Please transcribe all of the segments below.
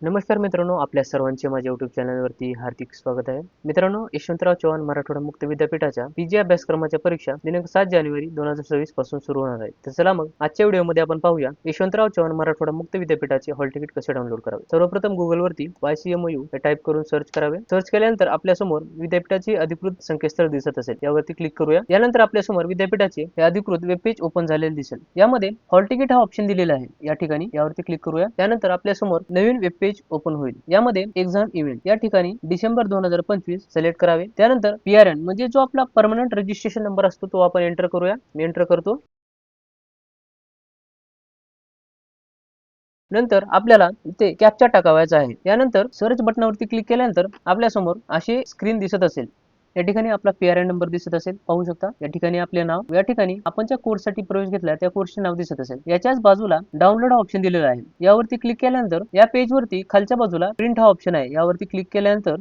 नमस्कार मित्रांनो, आपल्या सर्वांचे माझ्या YouTube चॅनलवरती हार्दिक स्वागत आहे. मित्रांनो, यशवंतराव चव्हाण मराठवाडा मुक्त विद्यापीठाच्या पीजी अभ्यासक्रमाच्या परीक्षा दिनांक 7 जानेवारी 2026 पासून सुरू होणार आहेत. तर चला मग आजच्या व्हिडिओमध्ये आपण पाहूया यशवंतराव चव्हाण मराठवाडा मुक्त विद्यापीठाचे हॉल तिकीट कसे डाउनलोड करावे. सर्वप्रथम गुगलवरती YCMU हे टाईप करून सर्च करावे. सर्च केल्यानंतर आपल्यासमोर विद्यापीठाचे अधिकृत संकेतस्थळ दिसत असेल, यावरती क्लिक करूया. यानंतर आपल्यासमोर विद्यापीठाचे हे अधिकृत वेब पेज ओपन झालेले दिसेल. यामध्ये हॉल तिकीट हा ऑप्शन दिलेला आहे. या ठिकाणी यावरती क्लिक करूया. त्यानंतर आपल्यासमोर नवीन वेब पेज ओपन होईल. यामध्ये एक्झाम इव्हेंट या ठिकाणी डिसेंबर 2025 सिलेक्ट करावे. त्यानंतर PRN म्हणजे जो आपला परमनंट रजिस्ट्रेशन नंबर असतो तो आपण एंटर करूया. मी एंटर करतो. नंतर आपल्याला इथे कॅप्चा टाकावायचा आहे. यानंतर सर्च बटनावरती क्लिक केल्यानंतर आपल्यासमोर अशी स्क्रीन दिसत असेल. या ठिकाणी आपला PRN नंबर दिसत असेल, पाहू शकता. या ठिकाणी आपले नाव, या ठिकाणी आपण ज्या कोर्ससाठी प्रवेश घेतला त्या कोर्सचे नाव दिसत असेल. याच्याच बाजूला डाउनलोड हा ऑप्शन दिलेला आहे. यावरती क्लिक केल्यानंतर या पेजवरती खालच्या बाजूला प्रिंट हा ऑप्शन आहे. यावरती क्लिक केल्यानंतर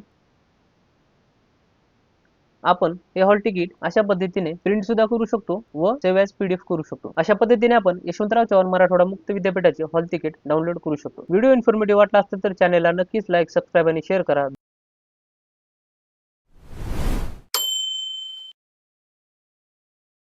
आपण हे हॉल तिकीट अशा पद्धतीने प्रिंट सुद्धा करू शकतो व सेव्ह ॲज PDF करू शकतो. अशा पद्धतीने आपण यशवंतराव चव्हाण मराठवाडा मुक्त विद्यापीठाचे हॉल तिकीट डाउनलोड करू शकतो. व्हिडिओ इन्फॉर्मेटिव्ह वाटला असेल तर चॅनलला नक्कीच लाईक, सबस्क्राईब आणि शेअर करा.